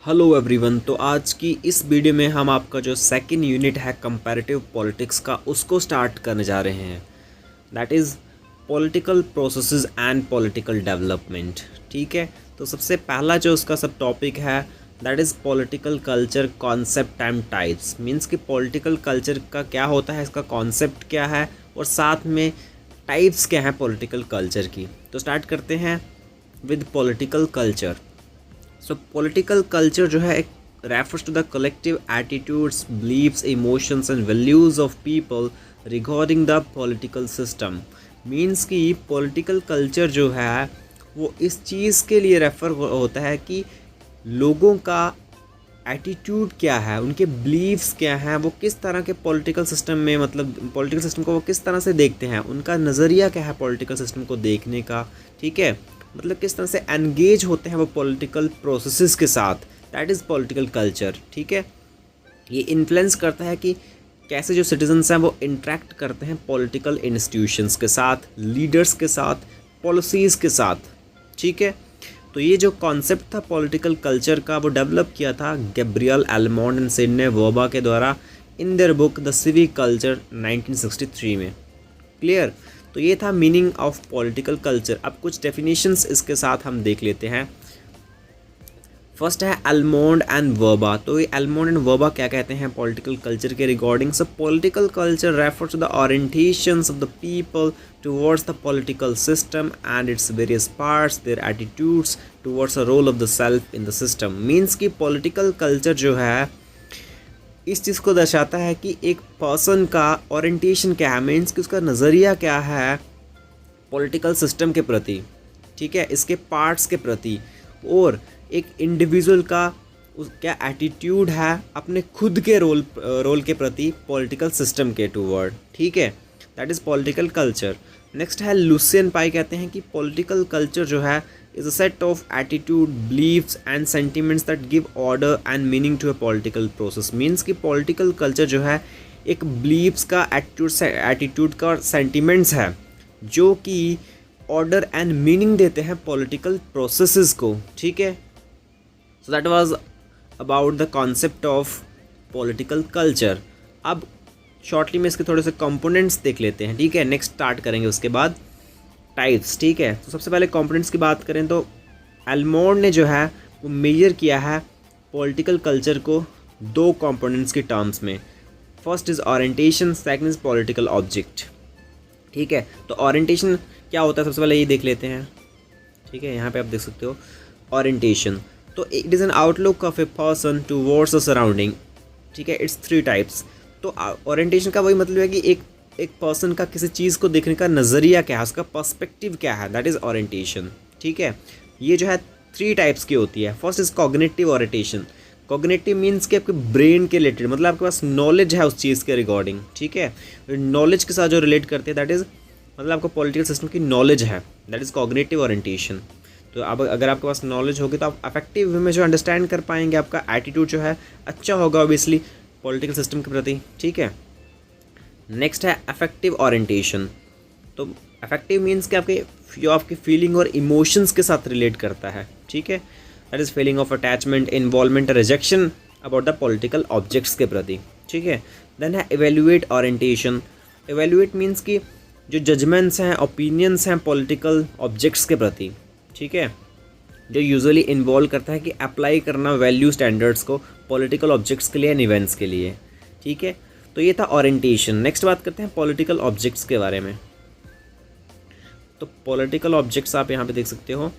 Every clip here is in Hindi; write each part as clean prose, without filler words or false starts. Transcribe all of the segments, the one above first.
Hello everyone. तो आज की इस वीडियो में हम आपका जो सेकंड यूनिट है कंपैरेटिव पॉलिटिक्स का उसको स्टार्ट करने जा रहे हैं। That is political processes and political development. ठीक है, तो सबसे पहला जो उसका सब टॉपिक है that is political culture concept and types. Means कि पॉलिटिकल कल्चर का क्या होता है, इसका कॉन्सेप्ट क्या है और साथ में टाइप्स क्या हैं पॉलिटिकल कल्चर की। तो स्टार्ट करते हैं with political culture. So political culture जो है एक refers to the collective attitudes, beliefs, emotions and values of people regarding the political system. Means कि पॉलिटिकल कल्चर जो है वो इस चीज़ के लिए रेफ़र होता है कि लोगों का एटीट्यूड क्या है, उनके बिलीव्स क्या हैं, वो किस तरह के पॉलिटिकल सिस्टम में, मतलब पॉलिटिकल सिस्टम को वो किस तरह से देखते हैं, उनका नज़रिया क्या है पॉलिटिकल सिस्टम को देखने का। ठीक है, मतलब किस तरह से एंगेज होते हैं वो पॉलिटिकल प्रोसेसेस के साथ। That is political culture. ठीक है, ये इन्फ्लुएंस करता है कि कैसे जो सिटीजन्स हैं वो इंटरेक्ट करते हैं पॉलिटिकल इंस्टीट्यूशंस के साथ, लीडर्स के साथ, पॉलिसीज़ के साथ। ठीक है, तो ये जो कॉन्सेप्ट था पॉलिटिकल कल्चर का वो डेवलप किया था गैब्रियल एलमोंड एंड सिडने वर्बा के द्वारा in their book the civic culture 1963 में। क्लियर? तो ये था मीनिंग ऑफ पॉलिटिकल कल्चर। अब कुछ डेफिनेशंस इसके साथ हम देख लेते हैं। फर्स्ट है एलमोंड एंड वर्बा। तो ये एलमोंड एंड वर्बा क्या कहते हैं पॉलिटिकल कल्चर के regarding? So political culture refers to the orientations of the people towards the political system and its various parts, their attitudes towards the role of the self in the system. Means कि पॉलिटिकल कल्चर जो है इस चीज़ को दर्शाता है कि एक पर्सन का ओरिएंटेशन क्या है, मीन्स कि उसका नज़रिया क्या है पॉलिटिकल सिस्टम के प्रति। ठीक है, इसके पार्ट्स के प्रति, और एक इंडिविजुअल का क्या एटीट्यूड है अपने खुद के रोल के प्रति पॉलिटिकल सिस्टम के टूवर्ड। ठीक है, that is political culture. Next है लुसियन पाई कहते हैं कि पॉलिटिकल कल्चर जो है is a set of attitude, beliefs and sentiments that give order and meaning to a political process। Means कि political culture जो है एक beliefs का, attitude का और sentiments है जो कि order and meaning देते हैं political processes को। ठीक है, so that was about the concept of political culture। अब shortly में इसके थोड़े से components देख लेते हैं। ठीक है, नेक्स्ट स्टार्ट करेंगे उसके बाद टाइप्स। ठीक है, तो सबसे पहले कंपोनेंट्स की बात करें तो एलमोंड ने जो है वो मेजर किया है पॉलिटिकल कल्चर को दो कंपोनेंट्स के टर्म्स में। First is orientation, second is political object. ठीक है, तो ओरिएंटेशन क्या होता है सबसे पहले ये देख लेते हैं। ठीक है, यहाँ पे आप देख सकते हो ओरिएंटेशन। तो it is an outlook of a person towards the surrounding. ठीक है, इट्स थ्री टाइप्स। तो ओरिएंटेशन का वही मतलब है कि एक पर्सन का किसी चीज़ को देखने का नज़रिया क्या है, उसका पर्सपेक्टिव क्या है, दैट इज़ ओरिएंटेशन। ठीक है, ये जो है थ्री टाइप्स की होती है। First is cognitive orientation. Cognitive means कि आपके ब्रेन के रिलेटेड, मतलब आपके पास नॉलेज है उस चीज़ के रिगार्डिंग। ठीक है, नॉलेज के साथ जो रिलेट करते हैं दैट इज़ मतलब आपको पॉलिटिकल सिस्टम की नॉलेज है, दैट इज़ कॉग्निटिव ओरिएंटेशन। तो अब अगर आपके पास नॉलेज होगी तो आप अफेक्टिव वे में जो अंडरस्टैंड कर पाएंगे, आपका एटीट्यूड जो है अच्छा होगा ऑब्वियसली पॉलिटिकल सिस्टम के प्रति। ठीक है, नेक्स्ट है अफेक्टिव ओरिएंटेशन। तो अफेक्टिव मीन्स कि आपकी फीलिंग और इमोशंस के साथ रिलेट करता है। ठीक है, that is feeling of attachment, involvement, rejection about the political objects के प्रति। ठीक है, देन है इवेल्युएट ओरिएंटेशन। इवेल्युएट मीन्स कि जो जजमेंट्स हैं, ओपिनियंस हैं पॉलिटिकल ऑब्जेक्ट्स के प्रति। ठीक है, जो यूजुअली इन्वॉल्व करता है कि अप्लाई करना वैल्यू स्टैंडर्ड्स को पॉलिटिकल ऑब्जेक्ट्स के लिए एंड इवेंट्स के लिए। ठीक है, तो ये था ओरिएंटेशन। नेक्स्ट बात करते हैं पॉलिटिकल ऑब्जेक्ट्स के बारे में। तो पॉलिटिकल ऑब्जेक्ट्स आप यहाँ पे देख सकते हो,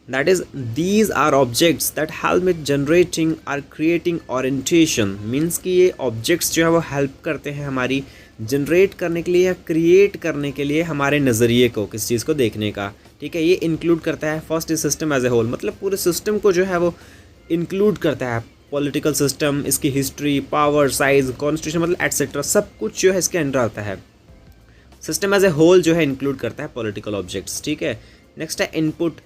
that is these are objects that help with generating or creating orientation. Means कि ये ऑब्जेक्ट्स जो है वो हेल्प करते हैं हमारी जनरेट करने के लिए या क्रिएट करने के लिए हमारे नज़रिए को, किस चीज़ को देखने का। ठीक है, ये इंक्लूड करता है first is system as a whole, मतलब पूरे सिस्टम को जो है वो इंक्लूड करता है। पॉलिटिकल सिस्टम, इसकी हिस्ट्री, पावर, साइज, कॉन्स्टिट्यूशन, मतलब एटसेट्रा सब कुछ जो है इसके अंडर आता है। सिस्टम एज ए होल जो है इंक्लूड करता है पॉलिटिकल ऑब्जेक्ट्स। ठीक है, नेक्स्ट है इनपुट।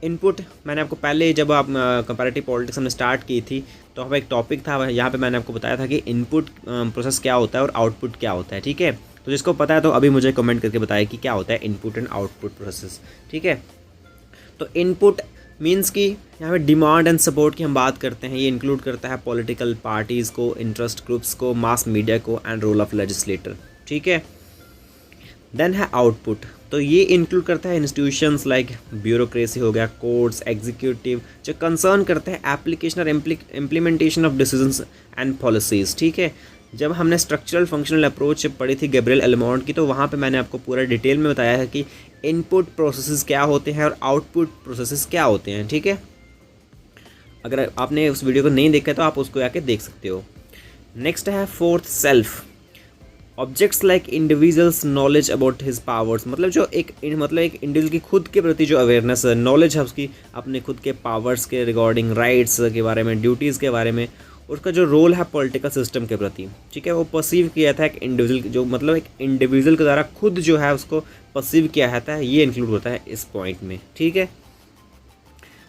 इनपुट मैंने आपको पहले जब आप कंपैरेटिव पॉलिटिक्स हमने स्टार्ट की थी तो हमारा एक टॉपिक था, यहाँ पे मैंने आपको बताया था कि इनपुट प्रोसेस क्या होता है और आउटपुट क्या होता है। ठीक है, तो जिसको पता है तो अभी मुझे कमेंट करके बताया कि क्या होता है इनपुट एंड आउटपुट प्रोसेस। ठीक है, तो इनपुट मीन्स कि यहाँ पे डिमांड एंड सपोर्ट की हम बात करते हैं, ये इंक्लूड करता है पॉलिटिकल पार्टीज़ को, इंटरेस्ट ग्रुप्स को, मास मीडिया को एंड रोल ऑफ लेजिस्लेटर, ठीक है। देन है आउटपुट, तो ये इंक्लूड करता है इंस्टीट्यूशंस लाइक ब्यूरोक्रेसी हो गया, कोर्ट्स, एग्जीक्यूटिव, जो कंसर्न करते हैं एप्लीकेशन और implementation of decisions and policies, ठीक है। जब हमने स्ट्रक्चरल फंक्शनल अप्रोच पढ़ी थी गैब्रियल एलमोंट की, तो वहाँ पे मैंने आपको पूरा डिटेल में बताया है कि इनपुट प्रोसेसेस क्या होते हैं और आउटपुट प्रोसेसेस क्या होते हैं, ठीक है। अगर आपने उस वीडियो को नहीं देखा तो आप उसको आके देख सकते हो। नेक्स्ट है fourth, self. Objects like individuals knowledge about his powers, मतलब जो एक इंडिविजुअल की खुद के प्रति जो अवेयरनेस है, नॉलेज है उसकी अपने खुद के पावर्स के रिगार्डिंग, राइट्स के बारे में, ड्यूटीज़ के बारे में, उसका जो रोल है पॉलिटिकल सिस्टम के प्रति, ठीक है, वो परसीव किया था एक इंडिविजुअल, जो मतलब एक इंडिविजुअल के द्वारा खुद जो है उसको परसीव किया जाता है, ये इंक्लूड होता है इस पॉइंट में, ठीक है।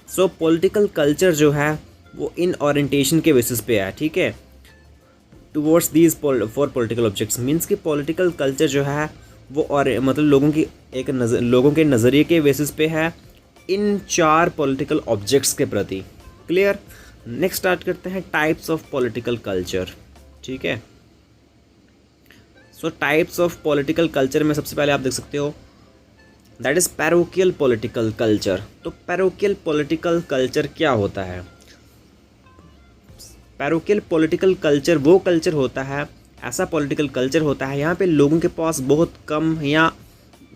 सो पॉलिटिकल कल्चर जो है वो इन ओरिएंटेशन के बेसिस पे है, ठीक है, towards these for political objects. Means कि पॉलिटिकल कल्चर जो है वो और मतलब लोगों के नज़रिए के बेसिस पे है इन 4 पॉलिटिकल ऑब्जेक्ट्स के प्रति। क्लियर। नेक्स्ट स्टार्ट करते हैं टाइप्स ऑफ पॉलिटिकल कल्चर, ठीक है। सो टाइप्स ऑफ पॉलिटिकल कल्चर में सबसे पहले आप देख सकते हो that is parochial political culture. तो पैरोकियल पॉलिटिकल कल्चर क्या होता है? पैरोकियल पॉलिटिकल कल्चर वो कल्चर होता है, ऐसा पॉलिटिकल कल्चर होता है यहाँ पे लोगों के पास बहुत कम या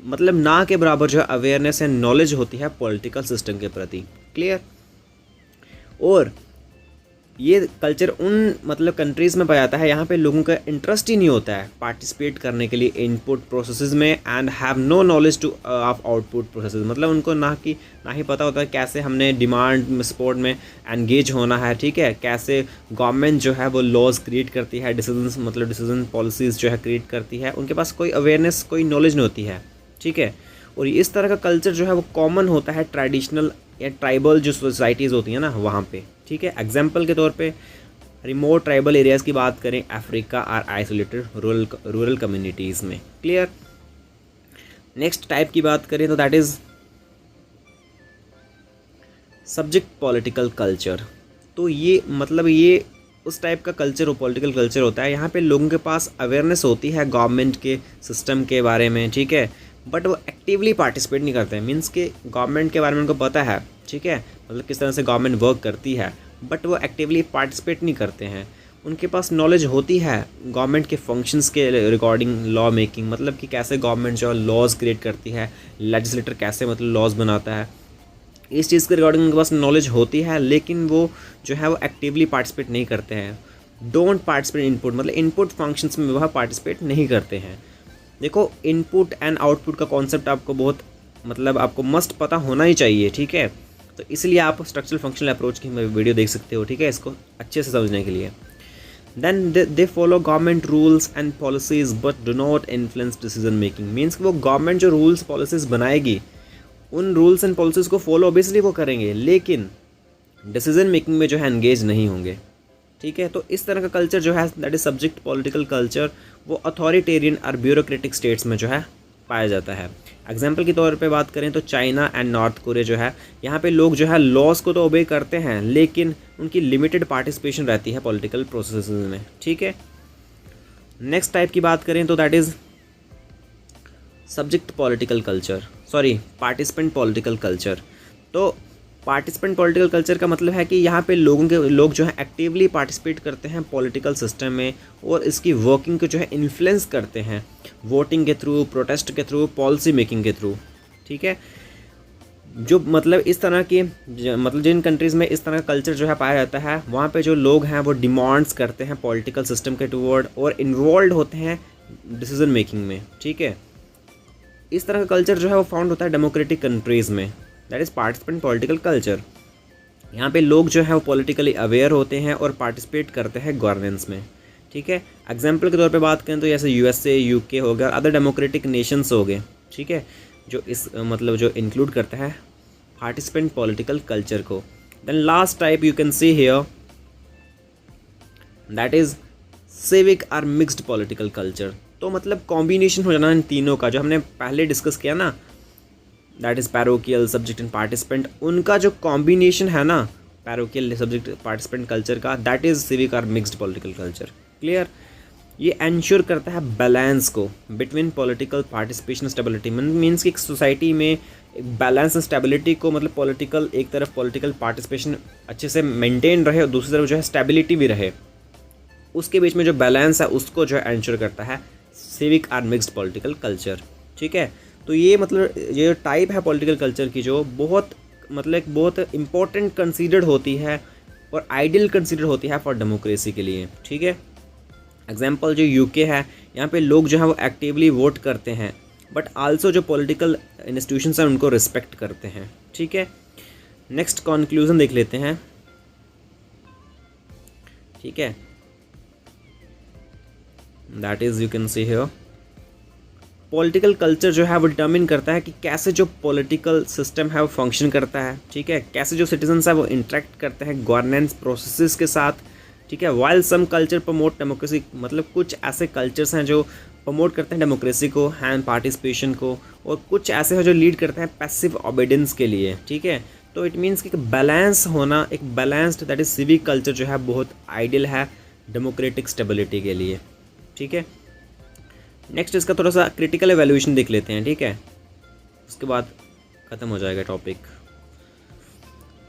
मतलब ना के बराबर जो है अवेयरनेस एंड नॉलेज होती है पॉलिटिकल सिस्टम के प्रति। क्लियर। और ये कल्चर उन मतलब कंट्रीज़ में पाया जाता है यहाँ पे लोगों का इंटरेस्ट ही नहीं होता है पार्टिसिपेट करने के लिए इनपुट प्रोसेसेस में and have no knowledge to of output processes. मतलब उनको ना ही पता होता है कैसे हमने डिमांड सपोर्ट में एंगेज होना है, ठीक है, कैसे गवर्नमेंट जो है वो लॉज क्रिएट करती है, डिसीजन पॉलिसीज़ जो है क्रिएट करती है, उनके पास कोई अवेयरनेस कोई नॉलेज नहीं होती है, ठीक है। और इस तरह का कल्चर जो है वो कॉमन होता है ट्रेडिशनल या ट्राइबल जो सोसाइटीज़ होती हैं ना वहाँ पे, ठीक है। एग्जाम्पल के तौर पे रिमोट ट्राइबल एरियाज़ की बात करें, अफ्रीका और आइसोलेटेड रूरल कम्युनिटीज़ में। क्लियर। नेक्स्ट टाइप की बात करें तो that is subject political culture. तो ये मतलब ये उस टाइप का कल्चर हो पॉलिटिकल कल्चर होता है यहाँ पे लोगों के पास अवेयरनेस होती है गवर्नमेंट के सिस्टम के बारे में, ठीक है, बट वो एक्टिवली पार्टिसिपेट नहीं करते हैं। मीन्स के गवर्नमेंट के बारे में उनको पता है, ठीक है, मतलब किस तरह से गवर्नमेंट वर्क करती है, बट वो एक्टिवली पार्टिसिपेट नहीं करते हैं। उनके पास नॉलेज होती है गवर्नमेंट के फंक्शंस के रिगार्डिंग लॉ मेकिंग, मतलब कि कैसे गवर्नमेंट जो लॉज क्रिएट करती है, लेजिस्लेटर कैसे मतलब लॉज बनाता है, इस चीज़ के रिगार्डिंग उनके पास नॉलेज होती है, लेकिन वो जो है वो एक्टिवली पार्टिसिपेट नहीं करते हैं। डोंट पार्टिसिपेट इनपुट, मतलब इनपुट फंक्शंस में वह पार्टिसिपेट नहीं करते हैं। देखो इनपुट एंड आउटपुट का कॉन्सेप्ट आपको बहुत मतलब आपको मस्ट पता होना ही चाहिए, ठीक है। तो इसलिए आप स्ट्रक्चरल फंक्शनल अप्रोच की वीडियो देख सकते हो, ठीक है, इसको अच्छे से समझने के लिए। Then they follow government rules and policies but do not influence decision making. Means वो गवर्नमेंट जो रूल्स पॉलिसीज़ बनाएगी उन रूल्स एंड पॉलिसीज़ को फॉलो ऑब्वियसली वो करेंगे, लेकिन डिसीजन मेकिंग में जो है एंगेज नहीं होंगे, ठीक है। तो इस तरह का कल्चर जो है that is subject political culture, वो अथॉरिटेरियन और ब्यूरोक्रेटिक स्टेट्स में जो है पाया जाता है। एग्जाम्पल के तौर पे बात करें तो चाइना एंड नॉर्थ कोरिया जो है, यहाँ पे लोग जो है लॉज को तो ओबे करते हैं, लेकिन उनकी लिमिटेड पार्टिसिपेशन रहती है पॉलिटिकल प्रोसेस में, ठीक है। नेक्स्ट टाइप की बात करें तो that is subject political culture, sorry participant political culture. तो पार्टिसिपेंट पॉलिटिकल कल्चर का मतलब है कि यहाँ पे लोग जो है एक्टिवली पार्टिसिपेट करते हैं पॉलिटिकल सिस्टम में और इसकी वर्किंग को जो है इन्फ्लुएंस करते हैं वोटिंग के थ्रू, प्रोटेस्ट के थ्रू, पॉलिसी मेकिंग के थ्रू, ठीक है। जो मतलब इस तरह की मतलब जिन कंट्रीज़ में इस तरह का कल्चर जो है पाया जाता है, वहाँ पे जो लोग हैं वो डिमांड्स करते हैं पॉलिटिकल सिस्टम के टूवर्ड और इन्वॉल्व होते हैं डिसीजन मेकिंग में, ठीक है। इस तरह का कल्चर जो है वो फाउंड होता है डेमोक्रेटिक कंट्रीज़ में, that is participant political culture. यहाँ पे लोग जो है वो पॉलिटिकली अवेयर होते हैं और पार्टिसिपेट करते हैं गवर्नेंस में, ठीक है। एग्जाम्पल के तौर पे बात करें तो जैसे यूएसए, यूके हो गया, अदर डेमोक्रेटिक नेशंस हो गए, ठीक है, जो इस मतलब जो इंक्लूड करता है पार्टिसिपेंट पॉलिटिकल कल्चर को। Then last type you can see here that is civic और मिक्स्ड पॉलिटिकल कल्चर। तो मतलब कॉम्बिनेशन हो जाना इन तीनों का, जो हमने पहले डिस्कस किया ना, that is parochial, subject and participant, उनका जो कॉम्बिनेशन है ना पैरोकियल सब्जेक्ट पार्टिसिपेंट कल्चर का, दैट इज़ सिविक और मिक्स्ड पॉलिटिकल कल्चर। क्लियर? ये एंश्योर करता है बैलेंस को between political participation stability, means कि एक सोसाइटी में एक बैलेंस स्टेबिलिटी को, मतलब पॉलिटिकल, एक तरफ पॉलिटिकल पार्टिसिपेशन अच्छे से मेंटेन रहे और दूसरी तरफ जो है स्टेबिलिटी भी रहे, उसके बीच में जो बैलेंस है उसको जो है एंश्योर करता है सिविक और मिक्स्ड पॉलिटिकल कल्चर। ठीक है, तो ये मतलब ये टाइप है पॉलिटिकल कल्चर की जो बहुत मतलब एक बहुत इम्पोर्टेंट कंसीडर्ड होती है और आइडियल कंसीडर होती है फॉर डेमोक्रेसी के लिए। ठीक है, एग्जाम्पल जो यूके है, यहाँ पे लोग जो है वो एक्टिवली वोट करते हैं, बट आल्सो जो पॉलिटिकल इंस्टीट्यूशंस हैं उनको रिस्पेक्ट करते हैं। ठीक है, नेक्स्ट कंक्लूजन देख लेते हैं। ठीक है, that is you can see here political culture जो है वो डिटर्मिन करता है कि कैसे जो पॉलिटिकल सिस्टम है वो फंक्शन करता है। ठीक है, कैसे जो सिटीजन्स है वो इंटरेक्ट करते हैं गवर्नेंस प्रोसेसेस के साथ। ठीक है, while some culture promote democracy, मतलब कुछ ऐसे कल्चर्स हैं जो प्रमोट करते हैं डेमोक्रेसी को एंड पार्टिसिपेशन को, और कुछ ऐसे हैं जो लीड करते हैं पैसिव ओबीडियंस के लिए। ठीक है, तो इट मीन्स कि बैलेंस होना, एक balanced that is civic culture जो है बहुत आइडियल है डेमोक्रेटिक स्टेबिलिटी के लिए। ठीक है, नेक्स्ट इसका थोड़ा सा क्रिटिकल एवेल्यूएशन देख लेते हैं। ठीक है, उसके बाद ख़त्म हो जाएगा टॉपिक।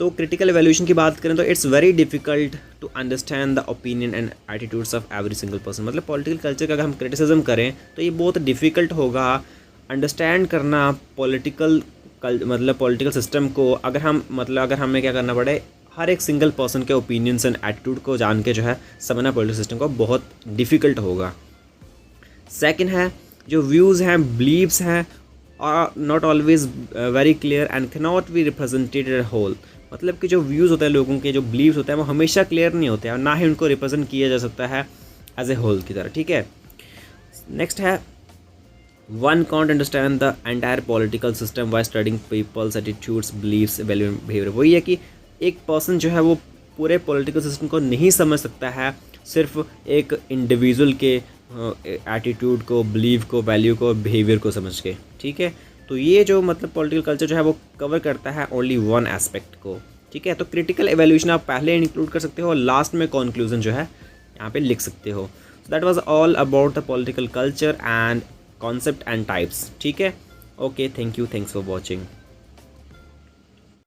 तो क्रिटिकल एवेल्यूएशन की बात करें तो it's very difficult to understand the opinion and attitudes of every single person. मतलब पॉलिटिकल कल्चर का अगर हम क्रिटिसिज्म करें तो ये बहुत डिफ़िकल्ट होगा अंडरस्टैंड करना पॉलिटिकल मतलब पॉलिटिकल सिस्टम को। अगर हमें क्या करना पड़े, हर एक सिंगल पर्सन के ओपिनियंस एंड एटीट्यूड को जान के जो है समझना पॉलिटिकल सिस्टम को बहुत डिफ़िकल्ट होगा। सेकंड है जो व्यूज़ हैं, बिलीव्स हैं, और not always very clear and can not be represented as whole. मतलब कि जो व्यूज़ होते हैं लोगों के, जो बिलीव्स होते हैं वो हमेशा क्लियर नहीं होते हैं और ना ही उनको रिप्रेजेंट किया जा सकता है एज ए होल की तरह। ठीक है, नेक्स्ट है one can't understand the entire political system by studying people's attitudes, beliefs, value and behaviour. वही है कि एक पर्सन जो है वो पूरे पॉलिटिकल सिस्टम को नहीं समझ सकता है सिर्फ एक इंडिविजुअल के एटीट्यूड को, बिलीव को, वैल्यू को, बिहेवियर को समझ के। ठीक है, तो ये जो मतलब पॉलिटिकल कल्चर जो है वो कवर करता है ओनली वन एस्पेक्ट को। ठीक है, तो क्रिटिकल एवेल्यूशन आप पहले इंक्लूड कर सकते हो और लास्ट में कंक्लूजन जो है यहाँ पे लिख सकते हो। So that was all about the political culture and concept and types. ठीक है, okay, thank you, thanks for watching.